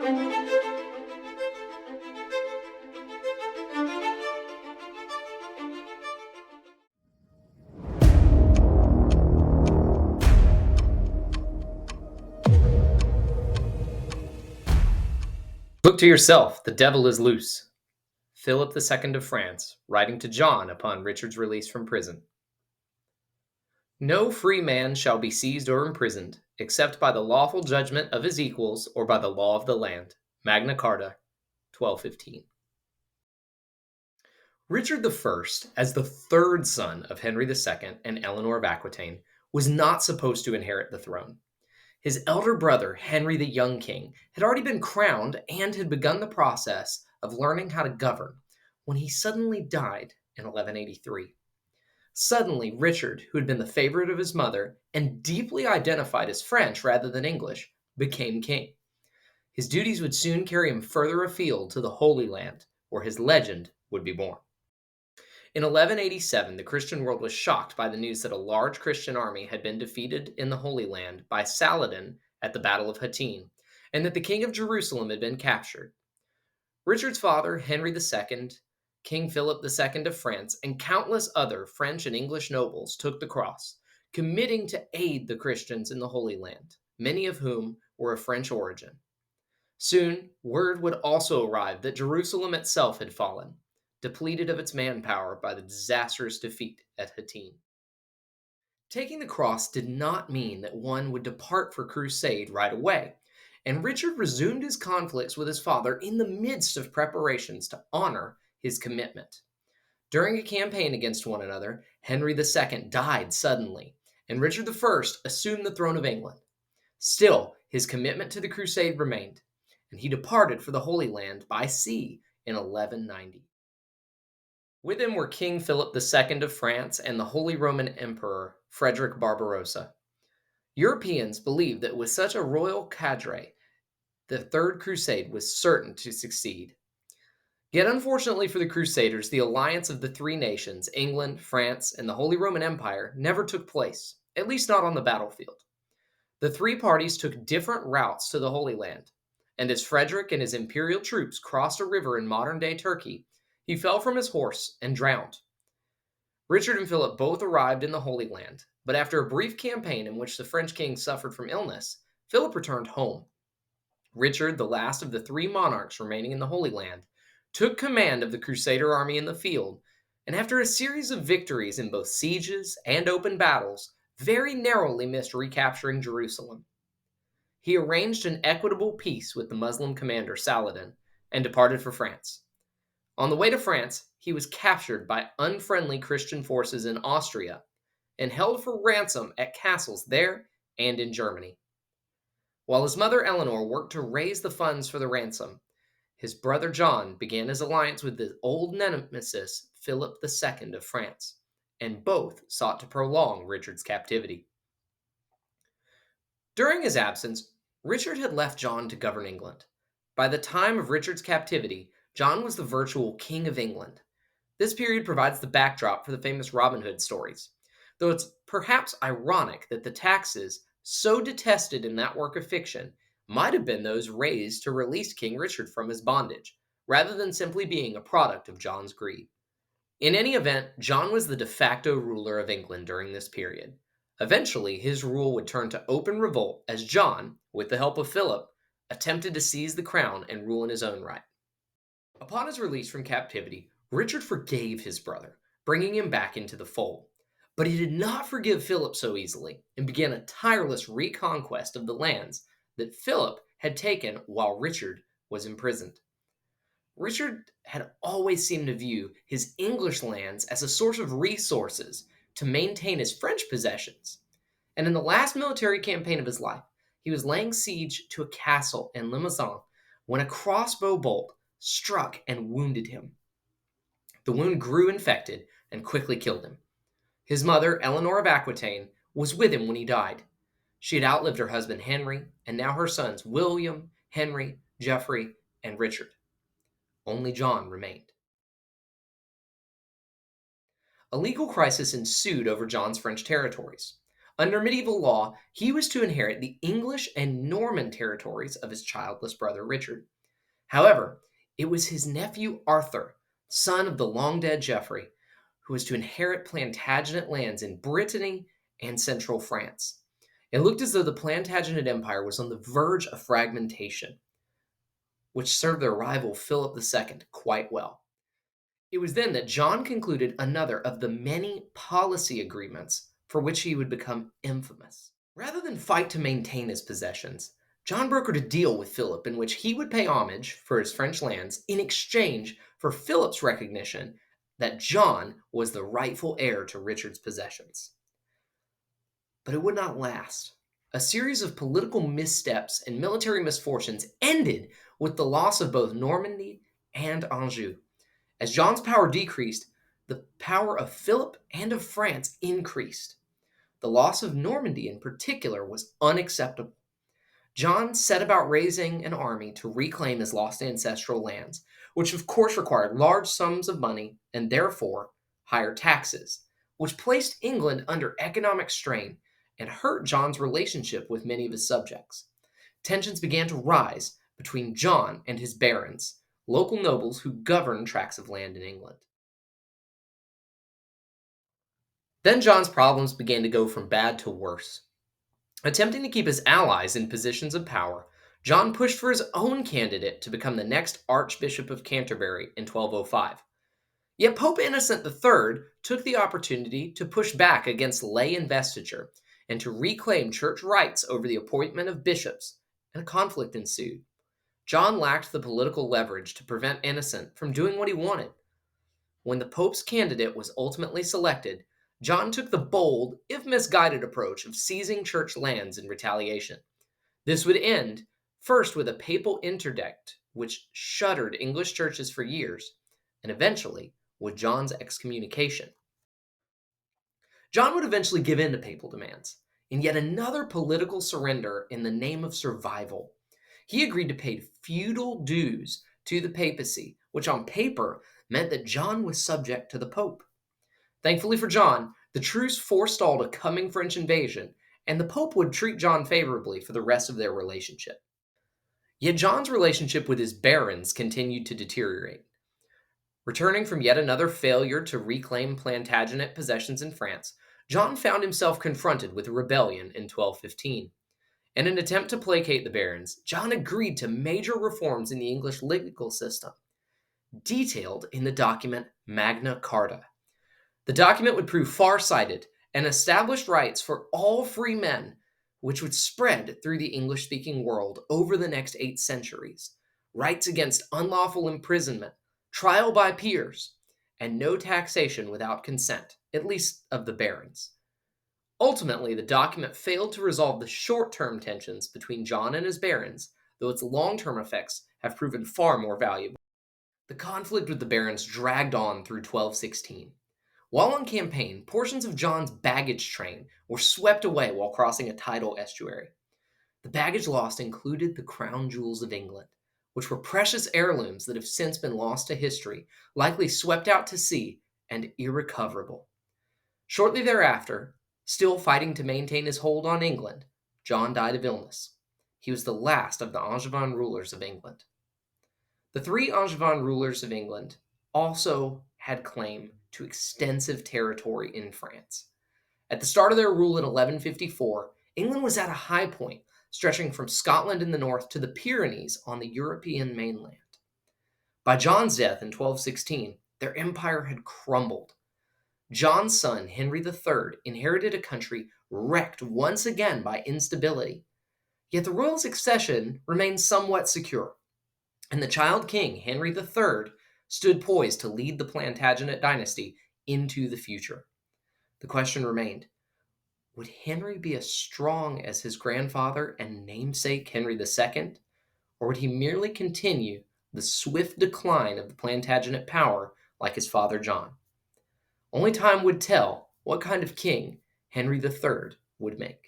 Look to yourself, the devil is loose. Philip II of France, writing to John upon Richard's release from prison. No free man shall be seized or imprisoned, except by the lawful judgment of his equals or by the law of the land. Magna Carta, 1215. Richard I, as the third son of Henry II and Eleanor of Aquitaine, was not supposed to inherit the throne. His elder brother, Henry the Young King, had already been crowned and had begun the process of learning how to govern when he suddenly died in 1183. Suddenly, Richard, who had been the favorite of his mother and deeply identified as French rather than English, became king. His duties would soon carry him further afield to the Holy Land, where his legend would be born. In 1187, the Christian world was shocked by the news that a large Christian army had been defeated in the Holy Land by Saladin at the Battle of Hattin, and that the king of Jerusalem had been captured. Richard's father, Henry II, King Philip II of France, and countless other French and English nobles took the cross, committing to aid the Christians in the Holy Land, many of whom were of French origin. Soon, word would also arrive that Jerusalem itself had fallen, depleted of its manpower by the disastrous defeat at Hattin. Taking the cross did not mean that one would depart for crusade right away, and Richard resumed his conflicts with his father in the midst of preparations to honor his commitment. During a campaign against one another, Henry II died suddenly, and Richard I assumed the throne of England. Still, his commitment to the crusade remained, and he departed for the Holy Land by sea in 1190. With him were King Philip II of France and the Holy Roman Emperor Frederick Barbarossa. Europeans believed that with such a royal cadre, the Third Crusade was certain to succeed. Yet, unfortunately for the Crusaders, the alliance of the three nations, England, France, and the Holy Roman Empire, never took place, at least not on the battlefield. The three parties took different routes to the Holy Land, and as Frederick and his imperial troops crossed a river in modern-day Turkey, he fell from his horse and drowned. Richard and Philip both arrived in the Holy Land, but after a brief campaign in which the French king suffered from illness, Philip returned home. Richard, the last of the three monarchs remaining in the Holy Land, took command of the Crusader army in the field, and after a series of victories in both sieges and open battles, very narrowly missed recapturing Jerusalem. He arranged an equitable peace with the Muslim commander Saladin and departed for France. On the way to France, he was captured by unfriendly Christian forces in Austria and held for ransom at castles there and in Germany. While his mother Eleanor worked to raise the funds for the ransom, his brother John began his alliance with the old nemesis Philip II of France, and both sought to prolong Richard's captivity. During his absence, Richard had left John to govern England. By the time of Richard's captivity, John was the virtual King of England. This period provides the backdrop for the famous Robin Hood stories, though it's perhaps ironic that the taxes so detested in that work of fiction might have been those raised to release King Richard from his bondage, rather than simply being a product of John's greed. In any event, John was the de facto ruler of England during this period. Eventually, his rule would turn to open revolt as John, with the help of Philip, attempted to seize the crown and rule in his own right. Upon his release from captivity, Richard forgave his brother, bringing him back into the fold. But he did not forgive Philip so easily and began a tireless reconquest of the lands that Philip had taken while Richard was imprisoned. Richard had always seemed to view his English lands as a source of resources to maintain his French possessions. And in the last military campaign of his life, he was laying siege to a castle in Limousin when a crossbow bolt struck and wounded him. The wound grew infected and quickly killed him. His mother, Eleanor of Aquitaine, was with him when he died. She had outlived her husband Henry, and now her sons William, Henry, Geoffrey, and Richard. Only John remained. A legal crisis ensued over John's French territories. Under medieval law, he was to inherit the English and Norman territories of his childless brother Richard. However, it was his nephew Arthur, son of the long dead Geoffrey, who was to inherit Plantagenet lands in Brittany and central France. It looked as though the Plantagenet Empire was on the verge of fragmentation, which served their rival Philip II quite well. It was then that John concluded another of the many policy agreements for which he would become infamous. Rather than fight to maintain his possessions, John brokered a deal with Philip in which he would pay homage for his French lands in exchange for Philip's recognition that John was the rightful heir to Richard's possessions. But it would not last. A series of political missteps and military misfortunes ended with the loss of both Normandy and Anjou. As John's power decreased, the power of Philip and of France increased. The loss of Normandy in particular was unacceptable. John set about raising an army to reclaim his lost ancestral lands, which of course required large sums of money and therefore higher taxes, which placed England under economic strain and hurt John's relationship with many of his subjects. Tensions began to rise between John and his barons, local nobles who governed tracts of land in England. Then John's problems began to go from bad to worse. Attempting to keep his allies in positions of power, John pushed for his own candidate to become the next Archbishop of Canterbury in 1205. Yet Pope Innocent III took the opportunity to push back against lay investiture and to reclaim church rights over the appointment of bishops, and a conflict ensued. John lacked the political leverage to prevent Innocent from doing what he wanted. When the Pope's candidate was ultimately selected, John took the bold, if misguided, approach of seizing church lands in retaliation. This would end, first with a papal interdict, which shuttered English churches for years, and eventually with John's excommunication. John would eventually give in to papal demands, in yet another political surrender in the name of survival. He agreed to pay feudal dues to the papacy, which on paper meant that John was subject to the Pope. Thankfully for John, the truce forestalled a coming French invasion, and the Pope would treat John favorably for the rest of their relationship. Yet John's relationship with his barons continued to deteriorate. Returning from yet another failure to reclaim Plantagenet possessions in France, John found himself confronted with a rebellion in 1215. In an attempt to placate the barons, John agreed to major reforms in the English legal system, detailed in the document Magna Carta. The document would prove far-sighted and established rights for all free men, which would spread through the English-speaking world over the next 8 centuries. Rights against unlawful imprisonment, trial by peers, and no taxation without consent, at least of the barons. Ultimately, the document failed to resolve the short-term tensions between John and his barons, though its long-term effects have proven far more valuable. The conflict with the barons dragged on through 1216. While on campaign, portions of John's baggage train were swept away while crossing a tidal estuary. The baggage lost included the crown jewels of England, which were precious heirlooms that have since been lost to history, likely swept out to sea, and irrecoverable. Shortly thereafter, still fighting to maintain his hold on England, John died of illness. He was the last of the Angevin rulers of England. The 3 Angevin rulers of England also had claim to extensive territory in France. At the start of their rule in 1154, England was at a high point, stretching from Scotland in the north to the Pyrenees on the European mainland. By John's death in 1216, their empire had crumbled. John's son, Henry III, inherited a country wrecked once again by instability. Yet the royal succession remained somewhat secure, and the child king, Henry III, stood poised to lead the Plantagenet dynasty into the future. The question remained, would Henry be as strong as his grandfather and namesake Henry II, or would he merely continue the swift decline of the Plantagenet power like his father John? Only time would tell what kind of king Henry III would make.